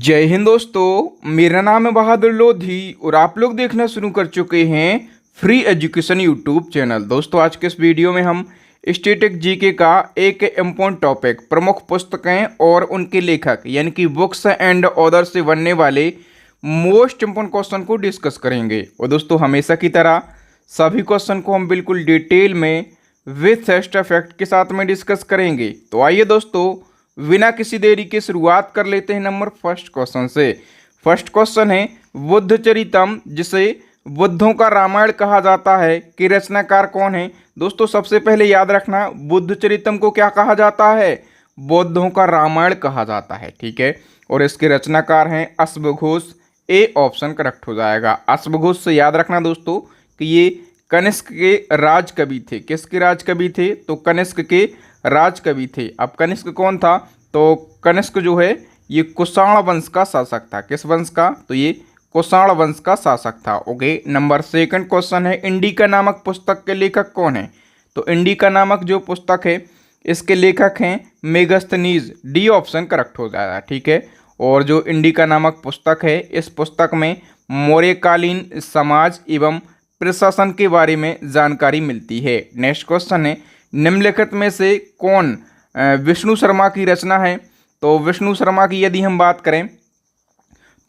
जय हिंद दोस्तों, मेरा नाम है बहादुर लोधी और आप लोग देखना शुरू कर चुके हैं फ्री एजुकेशन यूट्यूब चैनल। दोस्तों आज के इस वीडियो में हम स्टैटिक जीके का एक इम्पोर्टेंट टॉपिक प्रमुख पुस्तकें और उनके लेखक यानी कि बुक्स एंड ऑथर से बनने वाले मोस्ट इम्पोर्टेंट क्वेश्चन को डिस्कस करेंगे। और दोस्तों हमेशा की तरह सभी क्वेश्चन को हम बिल्कुल डिटेल में विथ टेस्ट फैक्ट के साथ में डिस्कस करेंगे। तो आइए दोस्तों बिना किसी देरी के शुरुआत कर लेते हैं नंबर फर्स्ट क्वेश्चन से। फर्स्ट क्वेश्चन है बुद्ध चरितम, जिसे बुद्धों का रामायण कहा जाता है, कि रचनाकार कौन है। दोस्तों सबसे पहले याद रखना, बुद्ध चरितम को क्या कहा जाता है, बुद्धों का रामायण कहा जाता है, ठीक है। और इसके रचनाकार हैं अश्वघोष। ए ऑप्शन करेक्ट हो जाएगा। अश्वघोष से याद रखना दोस्तों कि ये कनिष्क के राज कवि थे। किसके राज कवि थे, तो कनिष्क के राज कवि थे। अब कनिष्क कौन था, तो कनिष्क जो है ये कुषाण वंश का शासक था। किस वंश का, तो ये कुषाण वंश का शासक था। ओके, नंबर सेकंड क्वेश्चन है इंडिका नामक पुस्तक के लेखक कौन है। तो इंडिका नामक जो पुस्तक है इसके लेखक हैं मेगस्थनीज। डी ऑप्शन करेक्ट हो जाएगा, ठीक है। और जो इंडिका नामक पुस्तक है, इस पुस्तक में मौर्यकालीन समाज एवं प्रशासन के बारे में जानकारी मिलती है। नेक्स्ट क्वेश्चन है निम्नलिखित में से कौन विष्णु शर्मा की रचना है। तो विष्णु शर्मा की यदि हम बात करें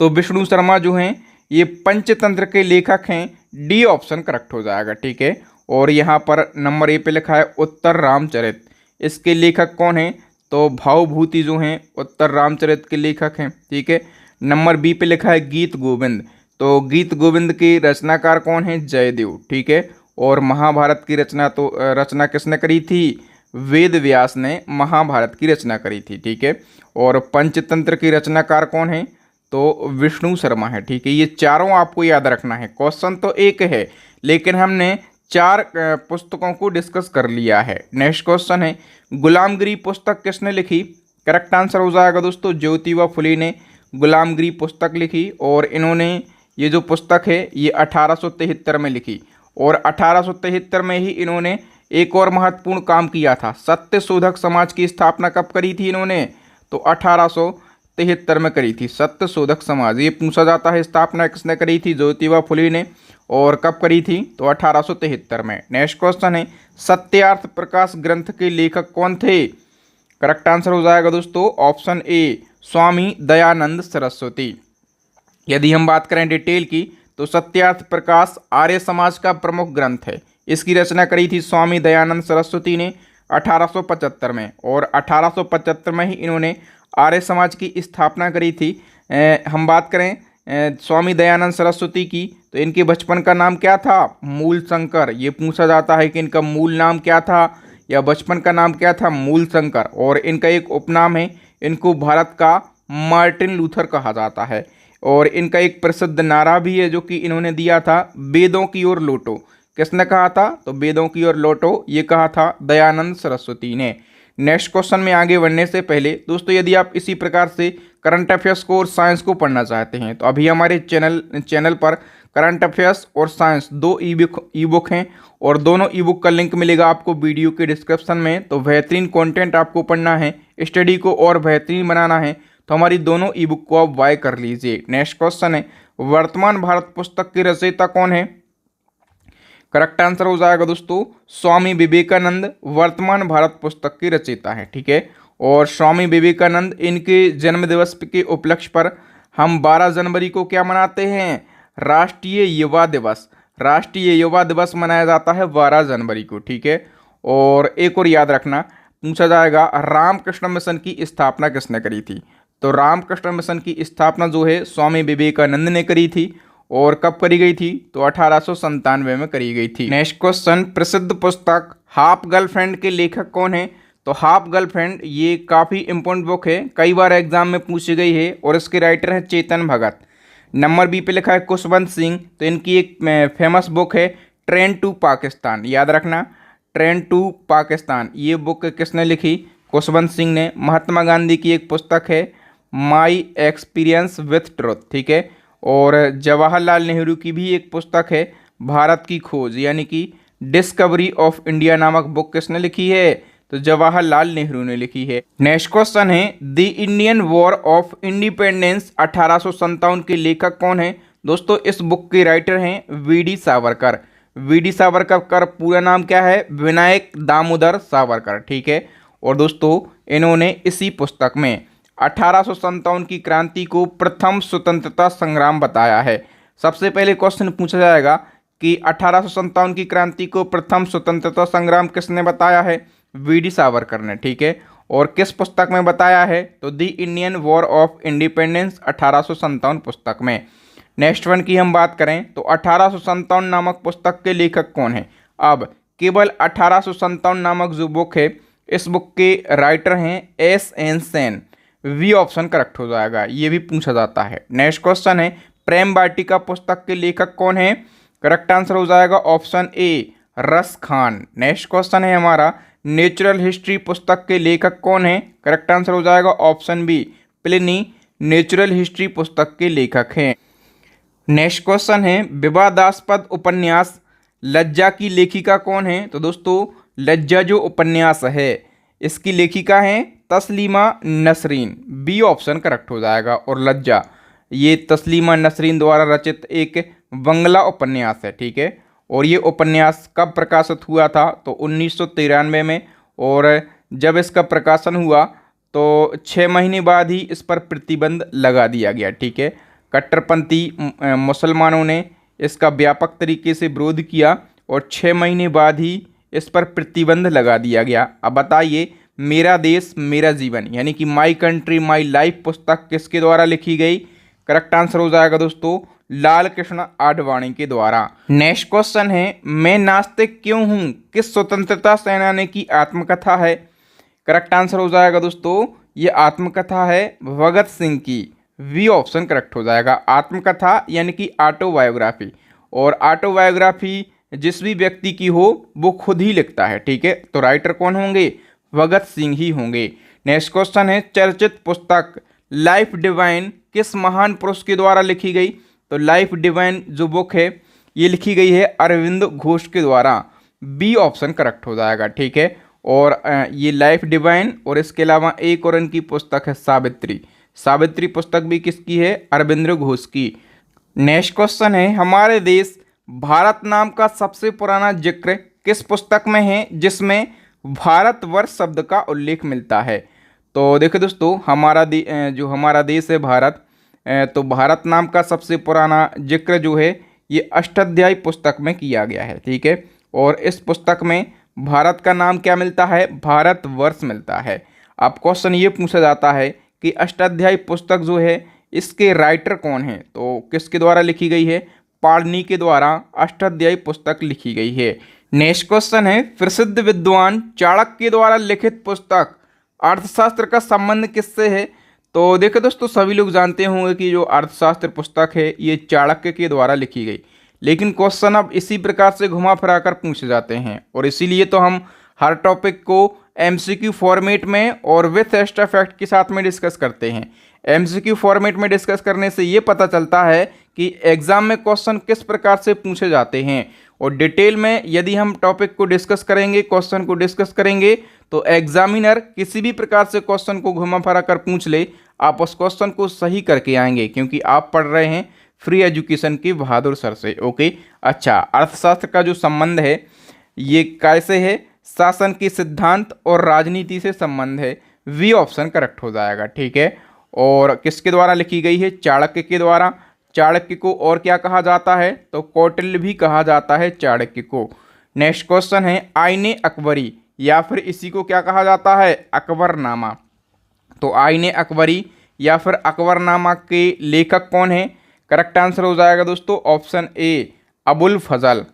तो विष्णु शर्मा जो हैं ये पंचतंत्र के लेखक हैं। डी ऑप्शन करेक्ट हो जाएगा, ठीक है। और यहाँ पर नंबर ए पे लिखा है उत्तर रामचरित। इसके लेखक कौन हैं, तो भावभूति जो हैं उत्तर रामचरित के लेखक हैं, ठीक है। नंबर बी पे लिखा है गीत गोविंद। तो गीत गोविंद के रचनाकार कौन है, जयदेव, ठीक है। और महाभारत की रचना किसने करी थी, वेद व्यास ने महाभारत की रचना करी थी, ठीक है। और पंचतंत्र की रचनाकार कौन है, तो विष्णु शर्मा है, ठीक है। ये चारों आपको याद रखना है। क्वेश्चन तो एक है लेकिन हमने चार पुस्तकों को डिस्कस कर लिया है। नेक्स्ट क्वेश्चन है गुलामगिरी पुस्तक किसने लिखी। करेक्ट आंसर हो जाएगा दोस्तों ज्योतिबा फुले ने गुलामगिरी पुस्तक लिखी। और इन्होंने ये जो पुस्तक है ये 1873 में लिखी। और 1873 में ही इन्होंने एक और महत्वपूर्ण काम किया था। सत्य शोधक समाज की स्थापना कब करी थी इन्होंने, तो 1873 में करी थी सत्य शोधक समाज। ये पूछा जाता है स्थापना किसने करी थी, ज्योतिबा फुले ने। और कब करी थी, तो 1873 में। नेक्स्ट क्वेश्चन है सत्यार्थ प्रकाश ग्रंथ के लेखक कौन थे। करेक्ट आंसर हो जाएगा दोस्तों ऑप्शन ए स्वामी दयानंद सरस्वती। यदि हम बात करें डिटेल की तो सत्यार्थ प्रकाश आर्य समाज का प्रमुख ग्रंथ है। इसकी रचना करी थी स्वामी दयानंद सरस्वती ने 1875 में। और 1875 में ही इन्होंने आर्य समाज की स्थापना करी थी। हम बात करें स्वामी दयानंद सरस्वती की तो इनके बचपन का नाम क्या था, मूल शंकर। ये पूछा जाता है कि इनका मूल नाम क्या था या बचपन का नाम क्या था, मूल शंकर। और इनका एक उपनाम है, इनको भारत का मार्टिन लूथर कहा जाता है। और इनका एक प्रसिद्ध नारा भी है जो कि इन्होंने दिया था, वेदों की ओर लौटो। किसने कहा था, तो वेदों की ओर लौटो ये कहा था दयानंद सरस्वती ने। नेक्स्ट क्वेश्चन में आगे बढ़ने से पहले दोस्तों यदि आप इसी प्रकार से करंट अफेयर्स को और साइंस को पढ़ना चाहते हैं तो अभी हमारे चैनल पर करंट अफेयर्स और साइंस दो ई बुक हैं। और दोनों ई बुक का लिंक मिलेगा आपको वीडियो के डिस्क्रिप्शन में। तो बेहतरीन कंटेंट आपको पढ़ना है, स्टडी को और बेहतरीन बनाना है तो हमारी दोनों ई बुक को आप बाय कर लीजिए। नेक्स्ट क्वेश्चन है वर्तमान भारत पुस्तक के रचयिता कौन है। करेक्ट आंसर हो जाएगा दोस्तों स्वामी विवेकानंद वर्तमान भारत पुस्तक के रचयिता है, ठीक है। और स्वामी विवेकानंद इनके जन्म दिवस के उपलक्ष्य पर हम 12 जनवरी को क्या मनाते हैं, राष्ट्रीय युवा दिवस। राष्ट्रीय युवा दिवस मनाया जाता है 12 जनवरी को, ठीक है। और एक और याद रखना पूछा जाएगा रामकृष्ण मिशन की स्थापना किसने करी थी। तो रामकृष्ण मिशन की स्थापना जो है स्वामी विवेकानंद ने करी थी। और कब करी गई थी, तो 1897 में करी गई थी। नेक्स्ट क्वेश्चन प्रसिद्ध पुस्तक हाफ गर्लफ्रेंड के लेखक कौन है। तो हाफ गर्लफ्रेंड ये काफ़ी इंपॉर्टेंट बुक है, कई बार एग्जाम में पूछी गई है। और इसके राइटर हैं चेतन भगत। नंबर बी पे लिखा है खुशवंत सिंह। तो इनकी एक फेमस बुक है ट्रेन टू पाकिस्तान। याद रखना ट्रेन टू पाकिस्तान ये बुक किसने लिखी, खुशवंत सिंह ने। महात्मा गांधी की एक पुस्तक है माई एक्सपीरियंस विथ ट्रुथ, ठीक है। और जवाहरलाल नेहरू की भी एक पुस्तक है भारत की खोज यानी कि डिस्कवरी ऑफ इंडिया नामक बुक किसने लिखी है, तो जवाहरलाल नेहरू ने लिखी है। नेक्स्ट क्वेश्चन है the Indian war of independence 1857 के लेखक कौन है? दोस्तों इस बुक के राइटर हैं वीडी सावरकर। वीडी सावरकर का पूरा नाम क्या है? विनायक दामोदर सावरकर, ठीक है। और दोस्तों इन्होंने इसी पुस्तक में 1857 की क्रांति को प्रथम स्वतंत्रता संग्राम बताया है। सबसे पहले क्वेश्चन पूछा जाएगा कि 1857 की क्रांति को प्रथम स्वतंत्रता संग्राम किसने बताया है? वीडी सावरकर ने, ठीक है। और किस पुस्तक में बताया है? तो the Indian war of independence 1857 पुस्तक में। नेक्स्ट वन की हम बात करें तो 1857 नामक पुस्तक के लेखक कौन है? अब केवल 1857 नामक जो बुक है, इस बुक के राइटर हैं S N. Sen. B option correct हो जाएगा, ये भी पूछा जाता है। नेक्स्ट क्वेश्चन है प्रेम वाटिका पुस्तक के लेखक कौन है? करेक्ट आंसर हो जाएगा ऑप्शन ए रस खान। नेक्स्ट क्वेश्चन है हमारा नेचुरल हिस्ट्री पुस्तक के लेखक कौन है? करेक्ट आंसर हो जाएगा option B Pliny natural history पुस्तक के लेखक हैं। नेक्स्ट क्वेश्चन है विवादास्पद उपन्यास लज्जा की लेखिका कौन है? तो दोस्तों लज्जा जो उपन्यास है इसकी लेखिका हैं Taslima Nasreen. B option correct हो जाएगा। और लज्जा ये तस्लीमा नसरीन द्वारा रचित एक बंगला उपन्यास है, ठीक है। और ये उपन्यास कब प्रकाशित हुआ था? तो 1993 में। और जब इसका प्रकाशन हुआ तो 6 महीने बाद ही इस पर प्रतिबंध लगा दिया गया, ठीक है। कट्टरपंथी मुसलमानों ने इसका व्यापक तरीके से विरोध किया और 6 महीने बाद ही इस पर प्रतिबंध लगा दिया गया। अब बताइए मेरा देश मेरा जीवन यानी कि माई कंट्री माई लाइफ पुस्तक किसके द्वारा लिखी गई? करेक्ट आंसर हो जाएगा दोस्तों लाल कृष्ण आडवाणी के द्वारा। नेक्स्ट क्वेश्चन है मैं नास्तिक क्यों हूँ किस स्वतंत्रता सेनानी की आत्मकथा है? करेक्ट आंसर हो जाएगा दोस्तों ये आत्मकथा है भगत सिंह की। वी ऑप्शन करेक्ट हो जाएगा। आत्मकथा यानी कि ऑटोबायोग्राफी, और ऑटोबायोग्राफी जिस भी व्यक्ति की हो वो खुद ही लिखता है, ठीक है। तो राइटर कौन होंगे? भगत सिंह ही होंगे। नेक्स्ट क्वेश्चन है चर्चित पुस्तक लाइफ डिवाइन किस महान पुरुष के द्वारा लिखी गई? तो लाइफ डिवाइन जो बुक है ये लिखी गई है अरविंद घोष के द्वारा। बी ऑप्शन करेक्ट हो जाएगा, ठीक है। और ये लाइफ डिवाइन और इसके अलावा एक और इनकी पुस्तक है सावित्री। सावित्री पुस्तक भी किसकी है? अरविंद घोष की। नेक्स्ट क्वेश्चन है हमारे देश भारत नाम का सबसे पुराना जिक्र किस पुस्तक में है जिसमें भारतवर्ष शब्द का उल्लेख मिलता है? तो देखो दोस्तों जो हमारा देश है भारत, तो भारत नाम का सबसे पुराना जिक्र जो है ये अष्टाध्यायी पुस्तक में किया गया है, ठीक है। और इस पुस्तक में भारत का नाम क्या मिलता है? भारतवर्ष मिलता है। अब क्वेश्चन ये पूछा जाता है कि अष्टाध्यायी पुस्तक जो है इसके राइटर कौन है? तो किसके द्वारा लिखी गई है? पाणिनि के द्वारा अष्टाध्यायी पुस्तक लिखी गई है। नेक्स्ट क्वेश्चन है प्रसिद्ध विद्वान चाणक्य द्वारा लिखित पुस्तक अर्थशास्त्र का संबंध किससे है? तो देखो दोस्तों सभी लोग जानते होंगे कि जो अर्थशास्त्र पुस्तक है ये चाणक्य के द्वारा लिखी गई, लेकिन क्वेश्चन अब इसी प्रकार से घुमा फिरा कर पूछे जाते हैं और इसीलिए तो हम हर टॉपिक को एमसीक्यू फॉर्मेट में और विथ एक्स्ट्रा फैक्ट के साथ में डिस्कस करते हैं। एमसीक्यू फॉर्मेट में डिस्कस करने से ये पता चलता है कि एग्जाम में क्वेश्चन किस प्रकार से पूछे जाते हैं, और डिटेल में यदि हम टॉपिक को डिस्कस करेंगे, क्वेश्चन को डिस्कस करेंगे, तो एग्जामिनर किसी भी प्रकार से क्वेश्चन को घुमा फिरा कर पूछ ले, आप उस क्वेश्चन को सही करके आएंगे, क्योंकि आप पढ़ रहे हैं फ्री एजुकेशन की बहादुर सर से। ओके, अच्छा, अर्थशास्त्र का जो संबंध है ये कैसे है? शासन के सिद्धांत और राजनीति से संबंध है। वी ऑप्शन करेक्ट हो जाएगा, ठीक है। और किसके द्वारा लिखी गई है? चाणक्य के द्वारा। चाणक्य को और क्या कहा जाता है? तो कौटिल्य भी कहा जाता है चाणक्य को। नेक्स्ट क्वेश्चन है आईने अकबरी या फिर इसी को क्या कहा जाता है? अकबरनामा। तो आईने अकबरी या फिर अकबरनामा के लेखक कौन है? करेक्ट आंसर हो जाएगा दोस्तों ऑप्शन ए अबुल फजल।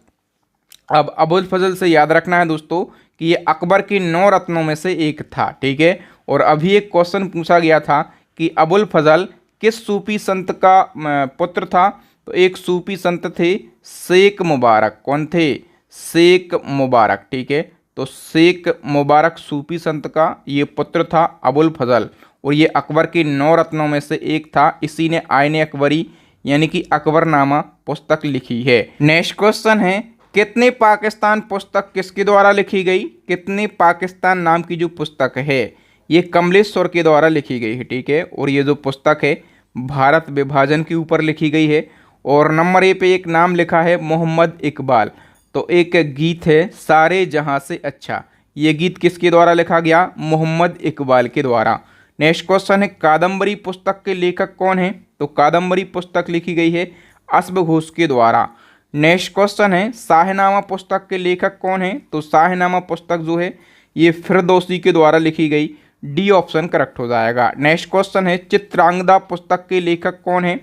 अब अबुल फजल से याद रखना है दोस्तों कि ये अकबर के 9 रत्नों में से एक था, ठीक है। और अभी एक क्वेश्चन पूछा गया था कि अबुल फजल किस सूफी संत का पुत्र था? तो एक सूफी संत थे शेख मुबारक। कौन थे? शेख मुबारक, ठीक है। तो शेख मुबारक सूफी संत का ये पुत्र था अबुल फजल, और ये अकबर के 9 रत्नों में से एक था। इसी ने आईने अकबरी यानी कि अकबरनामा पुस्तक लिखी है। नेक्स्ट क्वेश्चन है कितने पाकिस्तान पुस्तक किसके द्वारा लिखी गई? कितने पाकिस्तान नाम की जो पुस्तक है ये कमलेश्वर के द्वारा लिखी गई है, ठीक है। और ये जो पुस्तक है भारत विभाजन के ऊपर लिखी गई है। और नंबर ए पे एक नाम लिखा है मोहम्मद इकबाल। तो एक गीत है सारे जहां से अच्छा, ये गीत किसके द्वारा लिखा गया? मोहम्मद इकबाल के द्वारा। नेक्स्ट क्वेश्चन है कादम्बरी पुस्तक के लेखक कौन है? तो कादम्बरी पुस्तक लिखी गई है अश्व घोष के द्वारा। नेक्स्ट क्वेश्चन है शाहनामा पुस्तक के लेखक कौन है? तो शाहनामा पुस्तक जो है ये फिरदौसी के द्वारा लिखी गई। डी ऑप्शन करेक्ट हो जाएगा। नेक्स्ट क्वेश्चन है चित्रांगदा पुस्तक के लेखक कौन है?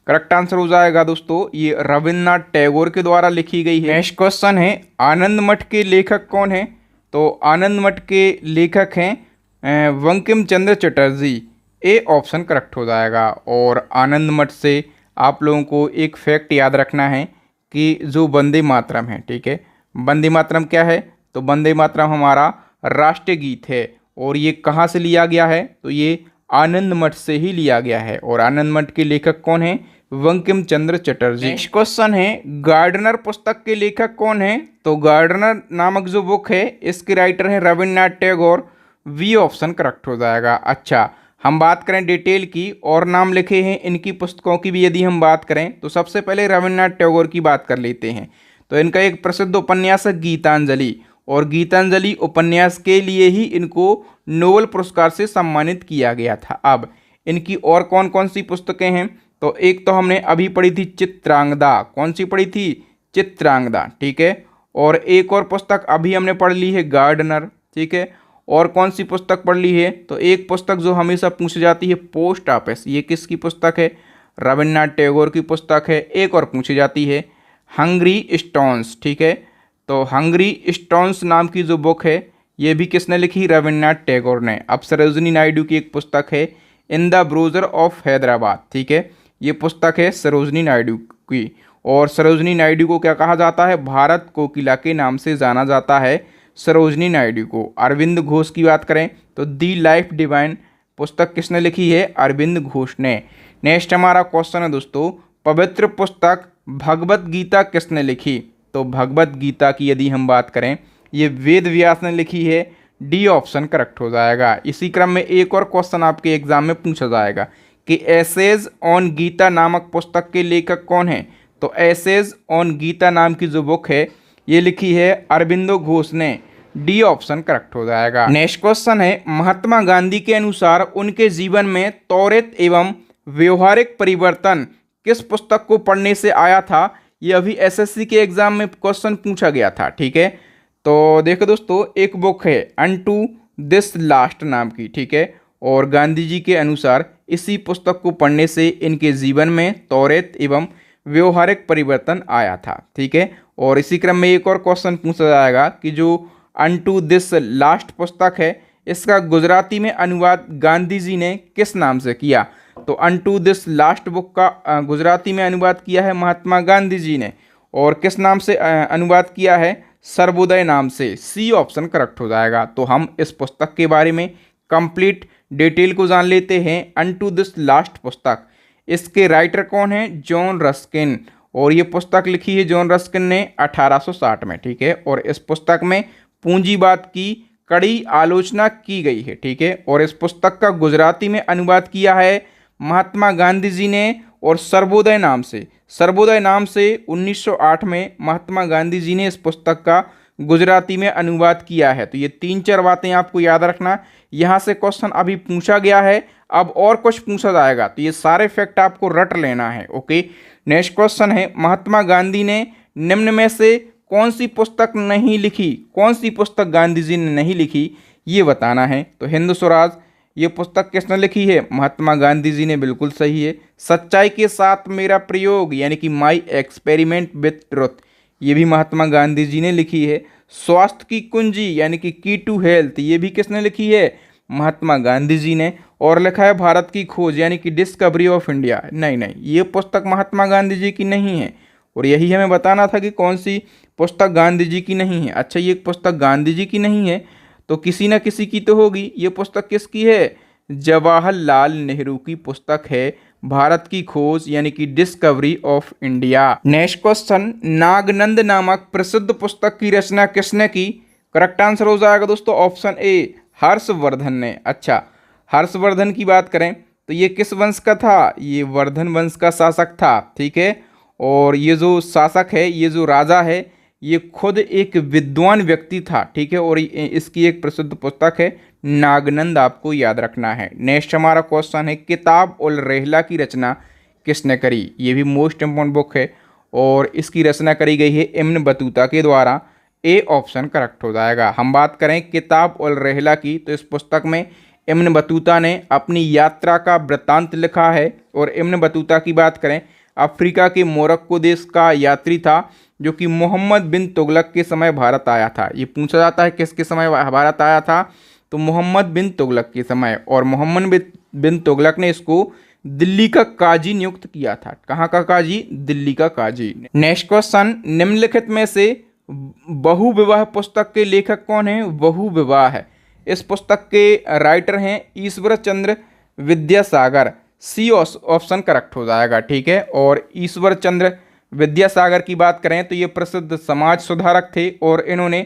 करेक्ट आंसर हो जाएगा दोस्तों ये रविन्द्रनाथ टैगोर के द्वारा लिखी गई है। नेक्स्ट क्वेश्चन है आनंद मठ के लेखक कौन है? तो आनंद मठ के लेखक हैं Bankim Chandra Chatterjee. A option correct हो जाएगा। और आनंद मठ से आप लोगों को एक फैक्ट याद रखना है कि जो वंदे मातरम है, ठीक है, वंदे मातरम क्या है? तो वंदे मातरम हमारा राष्ट्रीय गीत है। और ये कहाँ से लिया गया है? तो ये आनंद मठ से ही लिया गया है। और आनंद मठ के लेखक कौन है? बंकिम चंद्र चटर्जी। नेक्स्ट क्वेश्चन है गार्डनर पुस्तक के लेखक कौन है? तो गार्डनर नामक जो बुक है इसके राइटर हैं Rabindranath Tagore. B option correct हो जाएगा। अच्छा, हम बात करें डिटेल की और नाम लिखे हैं इनकी पुस्तकों की भी यदि हम बात करें तो सबसे पहले रविन्द्रनाथ टैगोर की बात कर लेते हैं। तो इनका एक प्रसिद्ध उपन्यास है गीतांजलि। और गीतांजलि उपन्यास के लिए ही इनको नोबेल पुरस्कार से सम्मानित किया गया था। अब इनकी और कौन कौन सी पुस्तकें हैं? तो एक तो हमने अभी पढ़ी थी चित्रांगदा। कौन सी पढ़ी थी? चित्रांगदा, ठीक है। और एक और पुस्तक अभी हमने पढ़ ली है गार्डनर, ठीक है। और कौन सी पुस्तक पढ़ ली है? तो एक पुस्तक जो हमेशा पूछी जाती है पोस्ट ऑफिस। ये किसकी पुस्तक है? रविन्द्रनाथ टैगोर की पुस्तक है। एक और पूछी जाती है हंगरी स्टोन्स, ठीक है। तो हंगरी स्टोन्स नाम की जो बुक है ये भी किसने लिखी? रविन्द्रनाथ टैगोर ने। अब सरोजिनी नायडू की एक पुस्तक है in the browser of Hyderabad, ठीक है। ये पुस्तक है सरोजिनी नायडू की। और सरोजिनी नायडू को क्या कहा जाता है? भारत कोकिला के नाम से जाना जाता है सरोजिनी नायडू को। अरविंद घोष की बात करें तो दी लाइफ डिवाइन पुस्तक किसने लिखी है? अरविंद घोष ने। नेक्स्ट हमारा क्वेश्चन है दोस्तों पवित्र पुस्तक भगवत गीता किसने लिखी? तो भगवत गीता की यदि हम बात करें ये वेद व्यास ने लिखी है। डी ऑप्शन करेक्ट हो जाएगा। इसी क्रम में एक और क्वेश्चन आपके एग्जाम में पूछा जाएगा कि एसेज ऑन गीता नामक पुस्तक के लेखक कौन है? तो एसेज ऑन गीता नाम की जो बुक है ये लिखी है अरविंदो घोष ने। डी ऑप्शन करेक्ट हो जाएगा। नेक्स्ट क्वेश्चन है महात्मा गांधी के अनुसार उनके जीवन में त्वरित एवं व्यवहारिक परिवर्तन किस पुस्तक को पढ़ने से आया था? ये अभी एसएससी के एग्जाम में क्वेश्चन पूछा गया था, ठीक है। तो देखो दोस्तों एक बुक है अनटू दिस लास्ट नाम की, ठीक है। और गांधी जी के अनुसार इसी पुस्तक को पढ़ने से इनके जीवन में त्वरित एवं व्यवहारिक परिवर्तन आया था, ठीक है। और इसी क्रम में एक और क्वेश्चन पूछा जाएगा कि जो अनटू दिस लास्ट पुस्तक है इसका गुजराती में अनुवाद गांधी जी ने किस नाम से किया? तो अनटू दिस लास्ट बुक का गुजराती में अनुवाद किया है महात्मा गांधी जी ने। और किस नाम से अनुवाद किया है? सर्वोदय नाम से। सी ऑप्शन करेक्ट हो जाएगा। तो हम इस पुस्तक के बारे में कंप्लीट डिटेल को जान लेते हैं। अनटू दिस लास्ट पुस्तक, इसके राइटर कौन है? John Ruskin. और ये पुस्तक लिखी है जॉन रस्किन ने 1860 में, ठीक है। और इस पुस्तक में पूंजीवाद की कड़ी आलोचना की गई है, ठीक है। और इस पुस्तक का गुजराती में अनुवाद किया है महात्मा गांधी जी ने और सर्वोदय नाम से। सर्वोदय नाम से 1908 में महात्मा गांधी जी ने इस पुस्तक का गुजराती में अनुवाद किया है। तो ये 3-4 बातें आपको याद रखना। यहाँ से क्वेश्चन अभी पूछा गया है, अब और कुछ पूछा जाएगा तो ये सारे फैक्ट आपको रट लेना है, ओके। नेक्स्ट क्वेश्चन है महात्मा गांधी ने निम्न में से कौन सी पुस्तक नहीं लिखी? कौन सी पुस्तक गांधी जी ने नहीं लिखी ये बताना है। तो हिंद स्वराज ये पुस्तक किसने लिखी है? महात्मा गांधी जी ने, बिल्कुल सही है। सच्चाई के साथ मेरा प्रयोग यानी कि माई एक्सपेरिमेंट विथ ट्रुथ ये भी महात्मा गांधी जी ने लिखी है। स्वास्थ्य की कुंजी यानी कि की टू हेल्थ ये भी किसने लिखी है? महात्मा गांधी जी ने। और लिखा है भारत की खोज यानी कि डिस्कवरी ऑफ इंडिया, नहीं ये पुस्तक महात्मा गांधी जी की नहीं है। और यही हमें बताना था कि कौन सी पुस्तक गांधी जी की नहीं है। अच्छा, ये पुस्तक गांधी जी की नहीं है तो किसी न किसी की तो होगी। ये पुस्तक किसकी है? जवाहरलाल नेहरू की पुस्तक है, भारत की खोज यानी कि discovery of India. Next question, Nagananda नामक प्रसिद्ध पुस्तक की रचना किसने की? करेक्ट आंसर हो जाएगा दोस्तों ऑप्शन ए, हर्षवर्धन ने। अच्छा, हर्षवर्धन की बात करें तो ये किस वंश का था? ये वर्धन वंश का शासक था, ठीक है। और ये जो शासक है, ये जो राजा है, ये खुद एक विद्वान व्यक्ति था, ठीक है। और इसकी एक प्रसिद्ध पुस्तक है नागनंद, आपको याद रखना है। नेक्स्ट हमारा क्वेश्चन है, किताब उल रहला की रचना किसने करी? ये भी मोस्ट इम्पोर्टेंट बुक है और इसकी रचना करी गई है इब्न बतूता के द्वारा। ए ऑप्शन करेक्ट हो जाएगा। हम बात करें किताब उल रहला की तो इस पुस्तक में इब्न बतूता ने अपनी यात्रा का वृत्तांत लिखा है। और इब्न बतूता की बात करें, अफ्रीका के मोरक्को देश का यात्री था जो कि मोहम्मद बिन तुगलक के समय भारत आया था। ये पूछा जाता है किसके समय भारत आया था? तो मोहम्मद बिन तुगलक के समय। और मोहम्मद बिन तुगलक ने इसको दिल्ली का काजी नियुक्त किया था। कहाँ का काजी? दिल्ली का काजी। नेक्स्ट क्वेश्चन, निम्नलिखित में से बहु विवाह पुस्तक के लेखक कौन है? बहु विवाह है इस पुस्तक के राइटर हैं Ishwar Chandra Vidyasagar. C option correct हो जाएगा, ठीक है। और ईश्वर चंद्र विद्यासागर की बात करें तो ये प्रसिद्ध समाज सुधारक थे और इन्होंने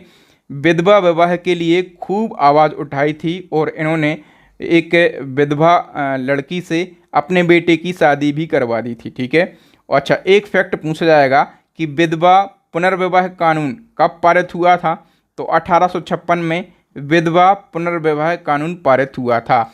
विधवा विवाह के लिए खूब आवाज़ उठाई थी। और इन्होंने एक विधवा लड़की से अपने बेटे की शादी भी करवा दी थी, ठीक है। अच्छा, एक फैक्ट पूछा जाएगा कि विधवा पुनर्विवाह कानून कब पारित हुआ था? तो 1856 में विधवा पुनर्विवाह कानून पारित हुआ था।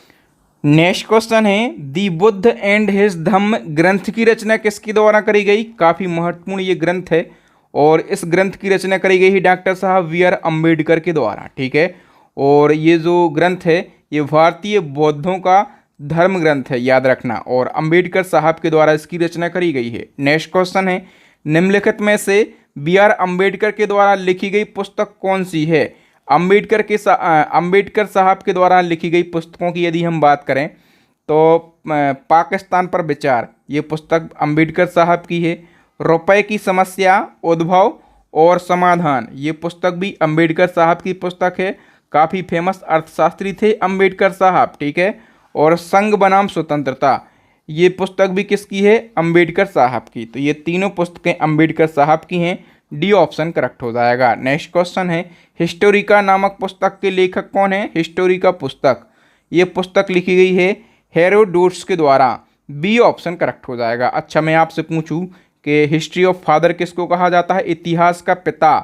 नेक्स्ट क्वेश्चन है, दी बुद्ध एंड हिज धम्म ग्रंथ की रचना किसके द्वारा करी गई? काफ़ी महत्वपूर्ण ये ग्रंथ है और इस ग्रंथ की रचना करी गई है डॉक्टर साहब बी आर अम्बेडकर के द्वारा, ठीक है। और ये जो ग्रंथ है ये भारतीय बौद्धों का धर्म ग्रंथ है, याद रखना। और अम्बेडकर साहब के द्वारा इसकी रचना करी गई है। नेक्स्ट क्वेश्चन है, निम्नलिखित में से बी आर अम्बेडकर के द्वारा लिखी गई पुस्तक कौन सी है? अम्बेडकर साहब के द्वारा लिखी गई पुस्तकों की यदि हम बात करें तो पाकिस्तान पर विचार, ये पुस्तक अम्बेडकर साहब की है। रुपए की समस्या, उद्भव और समाधान, ये पुस्तक भी अम्बेडकर साहब की पुस्तक है। काफ़ी फेमस अर्थशास्त्री थे अम्बेडकर साहब, ठीक है। और संघ बनाम स्वतंत्रता, ये पुस्तक भी किसकी है? अम्बेडकर साहब की। तो ये तीनों पुस्तकें अम्बेडकर साहब की हैं। डी ऑप्शन करेक्ट हो जाएगा। नेक्स्ट क्वेश्चन है, हिस्टोरिका नामक पुस्तक के लेखक कौन है? हिस्टोरिका पुस्तक, ये पुस्तक लिखी गई है हेरोडोटस के द्वारा। बी ऑप्शन करेक्ट हो जाएगा। अच्छा, मैं आपसे पूछूं कि हिस्ट्री ऑफ फादर किसको कहा जाता है? इतिहास का पिता।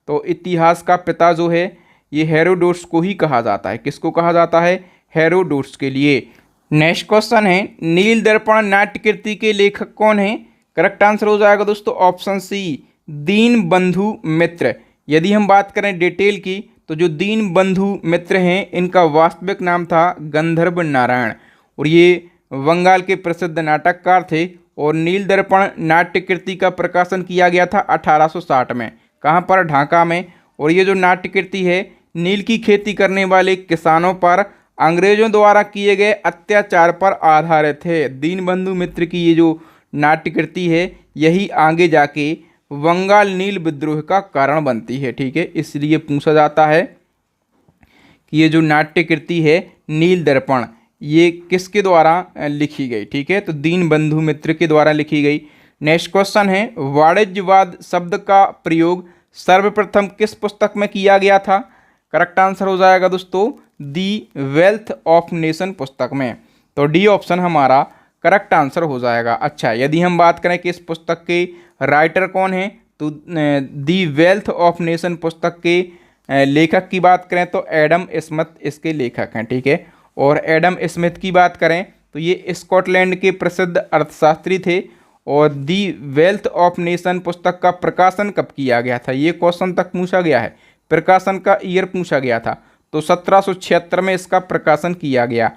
तो इतिहास का पिता जो है ये हेरोडोटस को ही कहा जाता है। किसको कहा जाता है? हेरोडोटस के लिए। नेक्स्ट क्वेश्चन है, नील दर्पण नाट्यकृति के लेखक कौन है? करेक्ट आंसर हो जाएगा दोस्तों ऑप्शन सी, दीन बंधु मित्र। यदि हम बात करें डिटेल की तो जो दीन बंधु मित्र हैं इनका वास्तविक नाम था गंधर्व नारायण और ये बंगाल के प्रसिद्ध नाटककार थे। और नील दर्पण नाट्यकृति का प्रकाशन किया गया था 1860 में। कहाँ पर? ढाका में। और ये जो नाट्यकृति है नील की खेती करने वाले किसानों पर अंग्रेजों द्वारा किए गए अत्याचार पर आधारित है। दीनबंधु मित्र की ये जो नाट्यकृति है यही आगे जाके बंगाल नील विद्रोह का कारण बनती है, ठीक है। इसलिए पूछा जाता है कि ये जो नाट्यकृति है नील दर्पण ये किसके द्वारा लिखी गई, ठीक है। तो दीनबंधु मित्र के द्वारा लिखी गई। नेक्स्ट क्वेश्चन है, वाणिज्यवाद शब्द का प्रयोग सर्वप्रथम किस पुस्तक में किया गया था? करेक्ट आंसर हो जाएगा दोस्तों दी वेल्थ ऑफ नेशन पुस्तक में। तो डी ऑप्शन हमारा करेक्ट आंसर हो जाएगा। अच्छा, यदि हम बात करें कि इस पुस्तक के राइटर कौन हैं तो दी वेल्थ ऑफ नेशन पुस्तक के लेखक की बात करें तो एडम स्मिथ इसके लेखक हैं, ठीक है। और एडम स्मिथ की बात करें तो ये स्कॉटलैंड के प्रसिद्ध अर्थशास्त्री थे। और दी वेल्थ ऑफ नेशन पुस्तक का प्रकाशन कब किया गया था? ये क्वेश्चन तक पूछा गया है, प्रकाशन का ईयर पूछा गया था। तो 1776 में इसका प्रकाशन किया गया।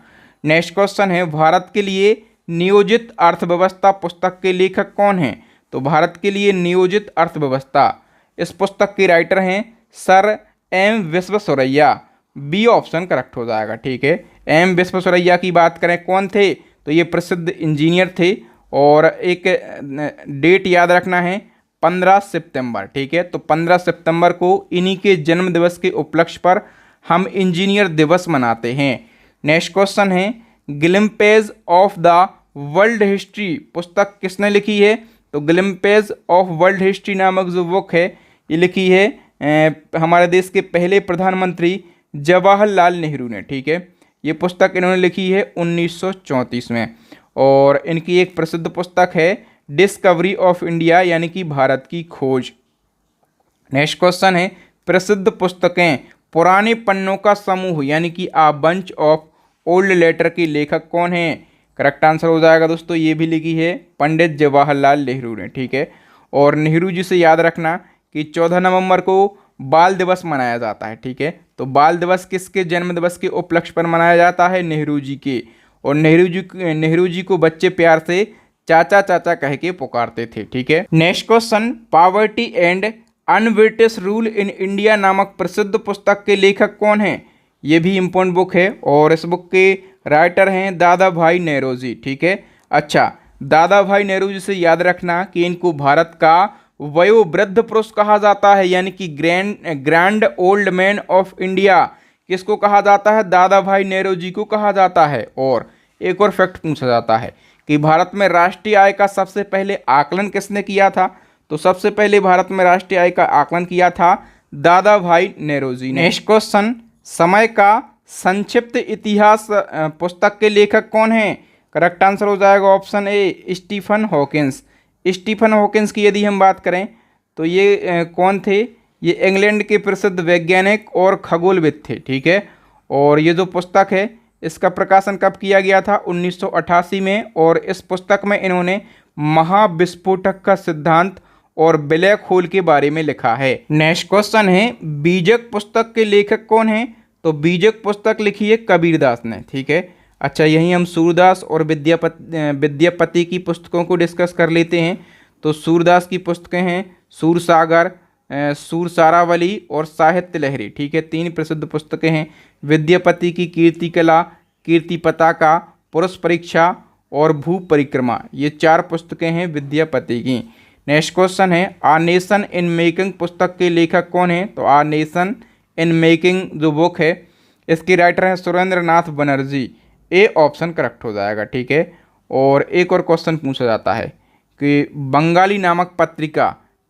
नेक्स्ट क्वेश्चन है, भारत के लिए नियोजित अर्थव्यवस्था पुस्तक के लेखक कौन हैं? तो भारत के लिए नियोजित अर्थव्यवस्था इस पुस्तक के राइटर हैं sir M Visvesvaraya. B option correct हो जाएगा, ठीक है। एम विश्वेश्वरैया की बात करें कौन थे तो ये प्रसिद्ध इंजीनियर थे। और एक डेट याद रखना है 15 सितंबर, ठीक है। तो 15 सितंबर को इन्हीं के जन्म दिवस के उपलक्ष्य पर हम इंजीनियर दिवस मनाते हैं। नेक्स्ट क्वेश्चन है, ग्लिम्पेज ऑफ द वर्ल्ड हिस्ट्री पुस्तक किसने लिखी है? तो ग्लिम्पेज ऑफ वर्ल्ड हिस्ट्री नामक जो बुक है ये लिखी है हमारे देश के पहले प्रधानमंत्री जवाहरलाल नेहरू ने। ठीक है, ये पुस्तक इन्होंने लिखी है 1934 में। और इनकी एक प्रसिद्ध पुस्तक है डिस्कवरी ऑफ इंडिया, यानी कि भारत की खोज। नेक्स्ट क्वेश्चन है प्रसिद्ध पुस्तकें पुराने पन्नों का समूह यानी कि आ बंच ऑफ ओल्ड लेटर के लेखक कौन है? करेक्ट आंसर हो जाएगा दोस्तों, ये भी लिखी है पंडित जवाहरलाल नेहरू ने। ठीक है, और नेहरू जी से याद रखना कि 14 नवंबर को बाल दिवस मनाया जाता है। ठीक है, तो बाल दिवस किसके जन्म दिवस के उपलक्ष्य पर मनाया जाता है? नेहरू जी के। और नेहरू जी को बच्चे प्यार से चाचा चाचा कह के पुकारते थे। ठीक है, next question, poverty and un-British rule in India नामक प्रसिद्ध पुस्तक के लेखक कौन हैं? ये भी इम्पोर्टेंट बुक है और इस बुक के राइटर हैं दादा भाई नेहरूजी। ठीक है, अच्छा, दादा भाई नेहरू जी से याद रखना कि इनको भारत का वयोवृद्ध पुरुष कहा जाता है, यानी कि grand old man of India किसको कहा जाता है? दादा भाई नेहरू जी को कहा जाता है। और एक और फैक्ट पूछा जाता है कि भारत में राष्ट्रीय आय का सबसे पहले आकलन किसने किया था? तो सबसे पहले भारत में राष्ट्रीय आय का आकलन किया था दादा भाई नेहरू जी ने। नेक्स्ट क्वेश्चन, समय का संक्षिप्त इतिहास पुस्तक के लेखक कौन हैं? करेक्ट आंसर हो जाएगा option A Stephen Hawkins. Stephen Hawkins की यदि हम बात करें तो ये कौन थे? ये इंग्लैंड के प्रसिद्ध वैज्ञानिक और खगोलविद थे। ठीक है, और ये जो पुस्तक है इसका प्रकाशन कब किया गया था? 1988 में। और इस पुस्तक में इन्होंने महाविस्फोटक का सिद्धांत और ब्लैक होल के बारे में लिखा है। नेक्स्ट क्वेश्चन है बीजक पुस्तक के लेखक कौन हैं? तो बीजक पुस्तक लिखी है कबीरदास ने। ठीक है, अच्छा, यहीं हम सूरदास और विद्यापति की पुस्तकों को डिस्कस कर लेते हैं। तो सूरदास की पुस्तकें हैं सूरसागर, सूरसारावली और साहित्य लहरी। ठीक है, 3 प्रसिद्ध पुस्तकें हैं। विद्यापति की कीर्ति कला, कीर्ति पताका, पुरुष परीक्षा और भू परिक्रमा, ये 4 पुस्तकें हैं विद्यापति की। नेक्स्ट क्वेश्चन है आ नेशन इन मेकिंग पुस्तक के लेखक कौन है? तो आ नेशन इन मेकिंग जो बुक है इसके राइटर हैं सुरेंद्र नाथ बनर्जी। ए ऑप्शन करेक्ट हो जाएगा। ठीक है, और एक और क्वेश्चन पूछा जाता है कि बंगाली नामक पत्रिका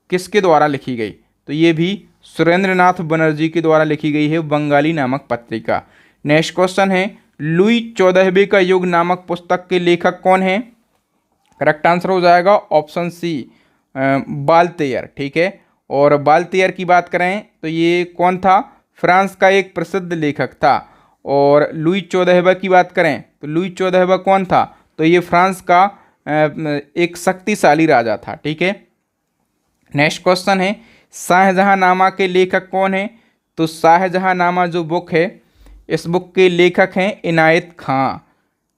किसके द्वारा लिखी गई? तो ये भी सुरेंद्र नाथ बनर्जी के द्वारा लिखी गई है बंगाली नामक पत्रिका। नेक्स्ट क्वेश्चन है लुई 14वें का युग नामक पुस्तक के लेखक कौन है? करेक्ट आंसर हो जाएगा ऑप्शन सी बाल्तेयर। ठीक है, और बाल्तेयर की बात करें तो ये कौन था? फ्रांस का एक प्रसिद्ध लेखक था। और लुई 14वां की बात करें तो लुई 14वां कौन था? तो ये फ्रांस का एक शक्तिशाली राजा था। ठीक है, नेक्स्ट क्वेश्चन है शाहजहांनामा के लेखक कौन है? तो शाहजहांनामा जो बुक है इस बुक के लेखक हैं इनायत खां।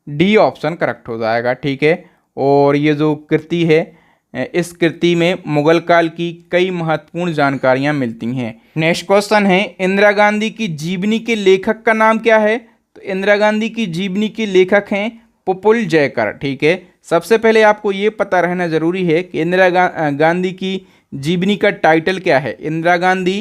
डी ऑप्शन करेक्ट हो जाएगा। ठीक है, और ये जो कृति है इस कृति में मुगल काल की कई महत्वपूर्ण जानकारियां मिलती हैं। नेक्स्ट क्वेश्चन है इंदिरा गांधी की जीवनी के लेखक का नाम क्या है? तो इंदिरा गांधी की जीवनी के लेखक हैं प्रफुल्ल जयकर। ठीक है, सबसे पहले आपको ये पता रहना जरूरी है कि इंदिरा गांधी की जीवनी का टाइटल क्या है। Indira Gandhi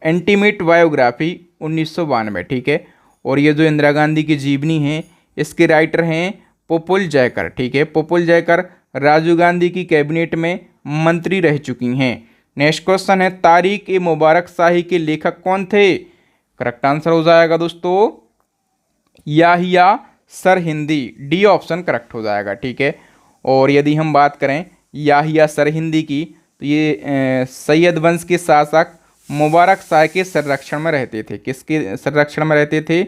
intimate biography 1992। ठीक है, और ये जो इंदिरा गांधी की जीवनी है इसके राइटर हैं प्रफुल्ल जयकर। ठीक है, प्रफुल्ल जयकर राजीव गांधी की कैबिनेट में मंत्री रह चुकी हैं। नेक्स्ट क्वेश्चन है तारिक ए मुबारक शाही के लेखक कौन थे? करेक्ट आंसर हो जाएगा दोस्तों Yahya Sirhindi. D option correct हो जाएगा। ठीक है, और यदि हम बात करें याहिया सरहिंदी की तो ये सैयद वंश के शासक मुबारक शाह के संरक्षण में रहते थे। किसके संरक्षण में रहते थे?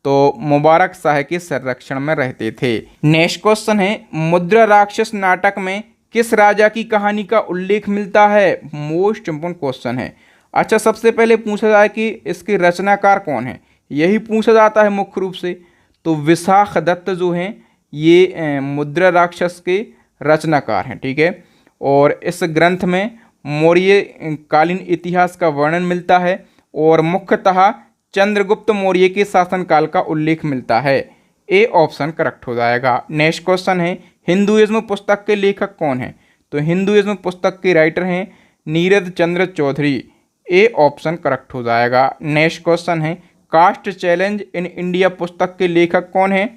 तो मुबारक शाह के संरक्षण में रहते थे। नेक्स्ट क्वेश्चन है मुद्रा राक्षस नाटक में किस राजा की कहानी का उल्लेख मिलता है? मोस्ट इंपोर्टेंट क्वेश्चन है। अच्छा, सबसे पहले पूछा जाए कि इसके रचनाकार कौन है, यही पूछा जाता है मुख्य रूप से। तो विशाख दत्त जो हैं ये मुद्रा राक्षस के रचनाकार हैं। ठीक है, और इस ग्रंथ में मौर्य कालीन इतिहास का वर्णन मिलता है और मुख्यतः चंद्रगुप्त मौर्य के शासनकाल का उल्लेख मिलता है। ए ऑप्शन करेक्ट हो जाएगा। नेक्स्ट क्वेश्चन है हिंदुइज्म पुस्तक के लेखक कौन है? तो हिंदुइज्म पुस्तक के राइटर हैं नीरज चंद्र चौधरी। ए ऑप्शन करेक्ट हो जाएगा। नेक्स्ट क्वेश्चन है कास्ट चैलेंज इन इंडिया पुस्तक के लेखक कौन है?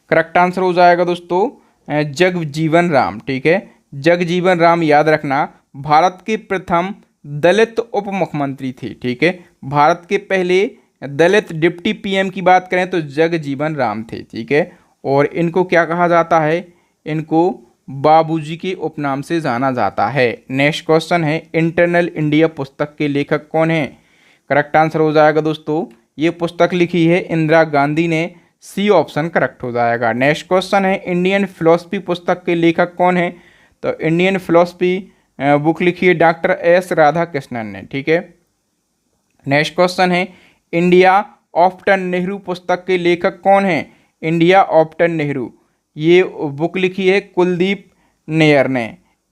करेक्ट आंसर हो जाएगा दोस्तों जगजीवन राम। ठीक है, जगजीवन राम याद रखना भारत के प्रथम दलित उप मुख्यमंत्री थे। ठीक है, भारत के पहले दलित डिप्टी पीएम की बात करें तो जगजीवन राम थे। ठीक है, और इनको क्या कहा जाता है, इनको बाबूजी के उपनाम से जाना जाता है। नेक्स्ट क्वेश्चन है इंटरनल इंडिया पुस्तक के लेखक कौन है। करेक्ट आंसर हो जाएगा दोस्तों ये पुस्तक लिखी है इंदिरा गांधी ने। सी ऑप्शन करेक्ट हो जाएगा। नेक्स्ट क्वेश्चन है इंडियन फिलोसफी पुस्तक के लेखक कौन है। तो इंडियन फिलोसफी बुक लिखी है डॉक्टर एस राधाकृष्णन ने। ठीक है, नेक्स्ट क्वेश्चन है इंडिया आफ्टर नेहरू पुस्तक के लेखक कौन है। इंडिया आफ्टर नेहरू ये बुक लिखी है कुलदीप नैयर ने।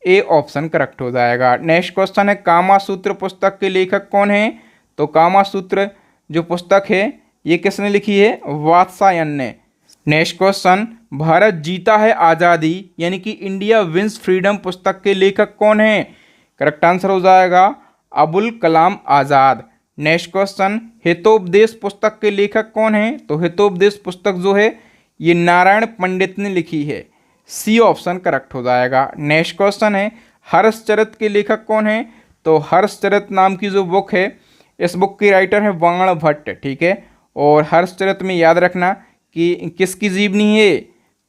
ए ऑप्शन करेक्ट हो जाएगा। नेक्स्ट क्वेश्चन है कामा सूत्र पुस्तक के लेखक कौन है। तो कामा सूत्र जो पुस्तक है ये किसने लिखी है, वात्स्यायन ने। नेक्स्ट क्वेश्चन भारत जीता है आज़ादी यानी कि इंडिया विंस फ्रीडम पुस्तक के लेखक कौन है। करेक्ट आंसर हो जाएगा अबुल कलाम आज़ाद। नेक्स्ट क्वेश्चन हितोपदेश पुस्तक के लेखक कौन है। तो हितोपदेश पुस्तक जो है ये नारायण पंडित ने लिखी है। सी ऑप्शन करेक्ट हो जाएगा। नेक्स्ट क्वेश्चन है हर्षचरित के लेखक कौन है। तो हर्षचरित नाम की जो बुक है इस बुक की राइटर है बाण भट्ट। ठीक है, और हर्षचरित में याद रखना कि किसकी जीवनी है।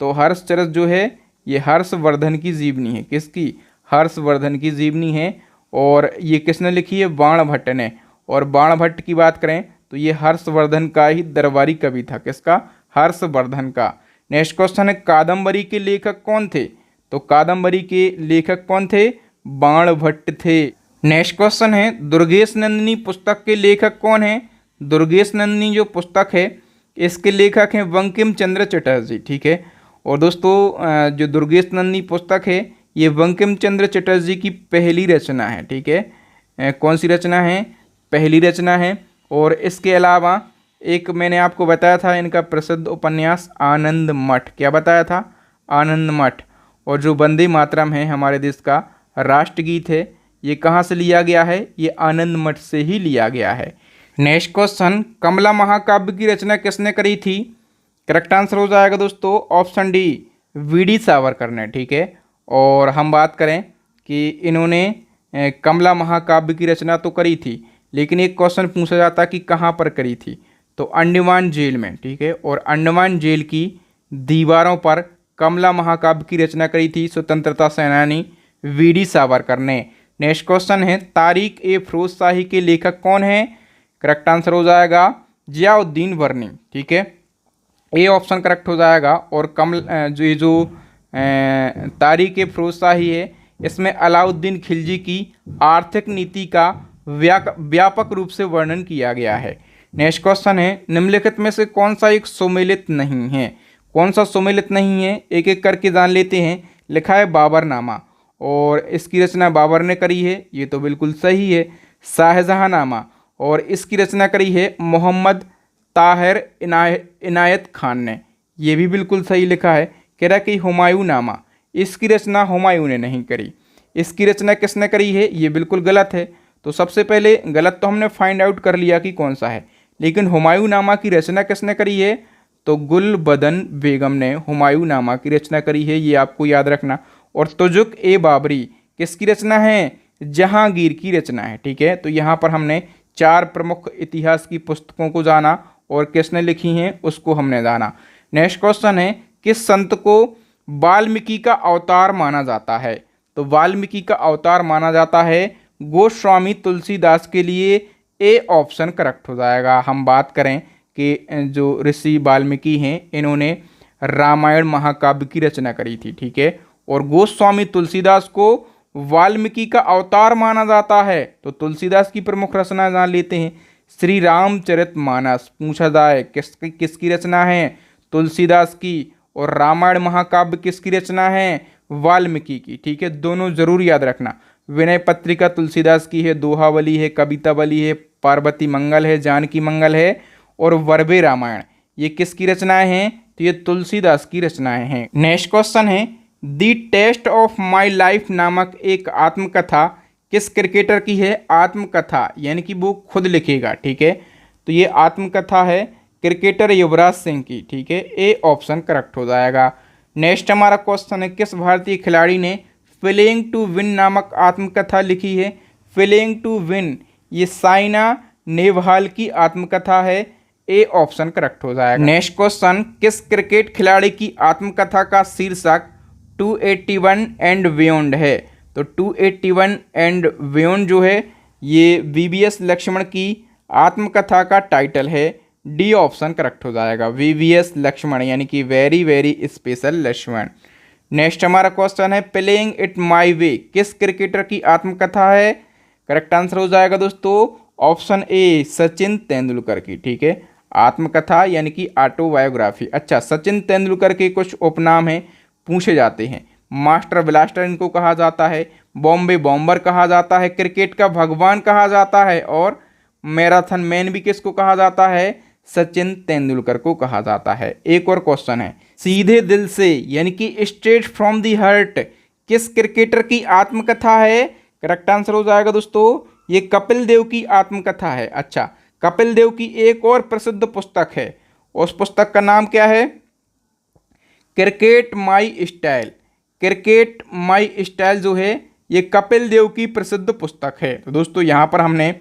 तो हर्षचरित जो है ये हर्षवर्धन की जीवनी है। किसकी, हर्षवर्धन की जीवनी है। और ये किसने लिखी है, बाण भट्ट ने। और बाण भट्ट की बात करें तो ये हर्षवर्धन का ही दरबारी कवि था। किसका, हर्षवर्धन का। नेक्स्ट क्वेश्चन है कादम्बरी के लेखक कौन थे। तो कादम्बरी के लेखक कौन थे, बाण भट्ट थे। नेक्स्ट क्वेश्चन है दुर्गेश नंदिनी पुस्तक के लेखक कौन है। दुर्गेश नंदिनी जो पुस्तक है इसके लेखक हैं बंकिम चंद्र चटर्जी। ठीक है, और दोस्तों जो दुर्गेश नंदिनी पुस्तक है ये बंकिम चंद्र चटर्जी की पहली रचना है। ठीक है, कौन सी रचना है, पहली रचना है। और इसके अलावा एक मैंने आपको बताया था इनका प्रसिद्ध उपन्यास आनंद मठ। क्या बताया था, आनंद मठ। और जो वंदे मातरम है हमारे देश का राष्ट्रगीत है ये कहाँ से लिया गया है, ये आनंद मठ से ही लिया गया है। नेक्स्ट क्वेश्चन कमला महाकाव्य की रचना किसने करी थी। करेक्ट आंसर हो जाएगा दोस्तों ऑप्शन डी वीडी सावरकर ने। ठीक है, और हम बात करें कि इन्होंने कमला महाकाव्य की रचना तो करी थी लेकिन एक क्वेश्चन पूछा जाता कि कहाँ पर करी थी। तो अंडमान जेल में। ठीक है, और अंडमान जेल की दीवारों पर कमला महाकाव्य की रचना करी थी स्वतंत्रता सेनानी वीडी सावरकर ने। नेक्स्ट क्वेश्चन है तारिक ए फिरोज शाही के लेखक कौन है। करेक्ट आंसर हो जाएगा जियाउद्दीन वर्नी। ठीक है, ए ऑप्शन करेक्ट हो जाएगा। और जो तारिक ए फिरोज शाही है इसमें अलाउद्दीन खिलजी की आर्थिक नीति का व्यापक रूप से वर्णन किया गया है। नेक्स्ट क्वेश्चन है निम्नलिखित में से कौन सा एक सुमेलित नहीं है। कौन सा सुमेलित नहीं है, एक एक करके जान लेते हैं। लिखा है बाबरनामा और इसकी रचना बाबर ने करी है, ये तो बिल्कुल सही है। शाहजहांनामा और इसकी रचना करी है मोहम्मद ताहिर इनायत खान ने, ये भी बिल्कुल सही लिखा है। कह रहा है कि हुमायूं नामा, इसकी रचना हुमायूं ने नहीं करी। इसकी रचना किसने करी है, ये बिल्कुल गलत है। तो सबसे पहले गलत तो हमने फाइंड आउट कर लिया कि कौन सा है, लेकिन हुमायूं नामा की रचना किसने करी है, तो गुलबदन बेगम ने हुमायूं नामा की रचना करी है, ये आपको याद रखना। और तुजुक ए बाबरी किसकी रचना है, जहांगीर की रचना है। ठीक है, तो यहाँ पर हमने 4 प्रमुख इतिहास की पुस्तकों को जाना और किसने लिखी हैं उसको हमने जाना। नेक्स्ट क्वेश्चन है किस संत को वाल्मीकि का अवतार माना जाता है। तो वाल्मीकि का अवतार माना जाता है गोस्वामी तुलसीदास के लिए। ए ऑप्शन करेक्ट हो जाएगा। हम बात करें कि जो ऋषि वाल्मीकि हैं इन्होंने रामायण महाकाव्य की रचना करी थी। ठीक है, और गोस्वामी तुलसीदास को वाल्मीकि का अवतार माना जाता है। तो तुलसीदास की प्रमुख रचना जान लेते हैं। श्री रामचरितमानस पूछा जाए किसकी रचना है, तुलसीदास की। और रामायण महाकाव्य किसकी रचना है, वाल्मीकि की। ठीक है, दोनों जरूर याद रखना। विनय पत्रिका तुलसीदास की है, दोहावली है, कवितावली है, पार्वती मंगल है, जानकी मंगल है और वर्बे रामायण, ये किसकी रचनाएं हैं, तो ये तुलसीदास की रचनाएं हैं। नेक्स्ट क्वेश्चन है दी टेस्ट ऑफ माई लाइफ नामक एक आत्मकथा किस क्रिकेटर की है। आत्मकथा यानी कि वो खुद लिखेगा। ठीक है, तो ये आत्मकथा है क्रिकेटर युवराज सिंह की, ठीक है, ए ऑप्शन करेक्ट हो जाएगा। नेक्स्ट हमारा क्वेश्चन है, किस भारतीय खिलाड़ी ने फीलिंग टू विन नामक आत्मकथा लिखी है? फीलिंग टू विन, ये साइना नेहवाल की आत्मकथा है, ए ऑप्शन करेक्ट हो जाएगा। नेक्स्ट क्वेश्चन, किस क्रिकेट खिलाड़ी की आत्मकथा का शीर्षक 281 एंड बियॉन्ड है? तो 281 एंड बियॉन्ड जो है ये वीवीएस लक्ष्मण की आत्मकथा का टाइटल है, डी ऑप्शन करेक्ट हो जाएगा। वीवीएस लक्ष्मण यानी कि very very special Laxman. Next हमारा क्वेश्चन है, प्लेइंग इट माई वे किस क्रिकेटर की आत्मकथा है? करेक्ट आंसर हो जाएगा दोस्तों ऑप्शन ए, सचिन तेंदुलकर की, ठीक है। आत्मकथा यानी कि ऑटोबायोग्राफी। अच्छा, सचिन तेंदुलकर के कुछ उपनाम हैं, पूछे जाते हैं। मास्टर ब्लास्टर इनको कहा जाता है, बॉम्बे बॉम्बर कहा जाता है, क्रिकेट का भगवान कहा जाता है, और मैराथन मैन भी किसको कहा जाता है? सचिन तेंदुलकर को कहा जाता है। एक और क्वेश्चन है, सीधे दिल से यानी कि स्ट्रेट फ्रॉम दी हार्ट किस क्रिकेटर की आत्मकथा है? करेक्ट आंसर हो जाएगा दोस्तों, ये कपिल देव की आत्मकथा है। अच्छा, कपिल देव की एक और प्रसिद्ध पुस्तक है, उस पुस्तक का नाम क्या है? Cricket my style. Cricket my style जो है ये कपिल देव की प्रसिद्ध पुस्तक है। तो दोस्तों यहाँ पर हमने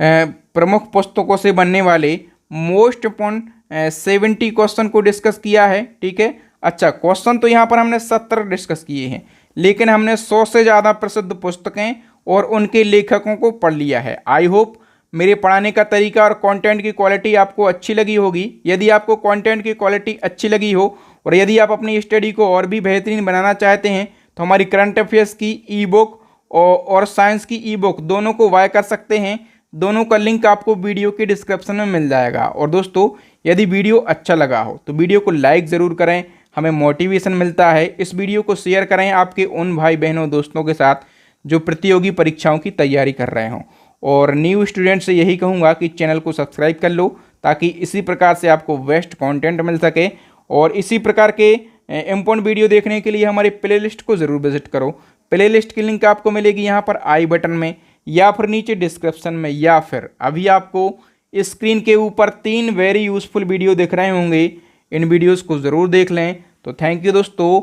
प्रमुख पुस्तकों से बनने वाले मोस्ट इम्पोर्टेंट 70 क्वेश्चन को डिस्कस किया है, ठीक है। अच्छा, क्वेश्चन तो यहाँ पर हमने 70 डिस्कस किए हैं, लेकिन हमने 100 से ज़्यादा प्रसिद्ध पुस्तकें और उनके लेखकों को पढ़ लिया है। आई होप मेरे पढ़ाने का तरीका और कंटेंट की क्वालिटी आपको अच्छी लगी होगी। यदि आपको कंटेंट की क्वालिटी अच्छी लगी हो और यदि आप अपनी स्टडी को और भी बेहतरीन बनाना चाहते हैं तो हमारी करंट अफेयर्स की ई बुक और साइंस की ई बुक दोनों को बाय कर सकते हैं। दोनों का लिंक आपको वीडियो के डिस्क्रिप्शन में मिल जाएगा। और दोस्तों, यदि वीडियो अच्छा लगा हो तो वीडियो को लाइक ज़रूर करें, हमें मोटिवेशन मिलता है। इस वीडियो को शेयर करें आपके उन भाई बहनों दोस्तों के साथ जो प्रतियोगी परीक्षाओं की तैयारी कर रहे हों। और न्यू स्टूडेंट से यही कहूँगा कि चैनल को सब्सक्राइब कर लो ताकि इसी प्रकार से आपको बेस्ट कंटेंट मिल सके। और इसी प्रकार के इम्पोर्टेंट वीडियो देखने के लिए हमारे प्लेलिस्ट को ज़रूर विजिट करो। प्लेलिस्ट की लिंक आपको मिलेगी यहाँ पर आई बटन में या फिर नीचे डिस्क्रिप्शन में, या फिर अभी आपको स्क्रीन के ऊपर 3 वेरी यूज़फुल वीडियो दिख रहे होंगे, इन वीडियोज़ को ज़रूर देख लें। तो थैंक यू दोस्तों,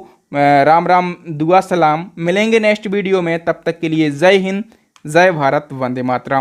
राम राम, दुआ सलाम, मिलेंगे नेक्स्ट वीडियो में। तब तक के लिए जय हिंद, जय भारत, वंदे मातरम।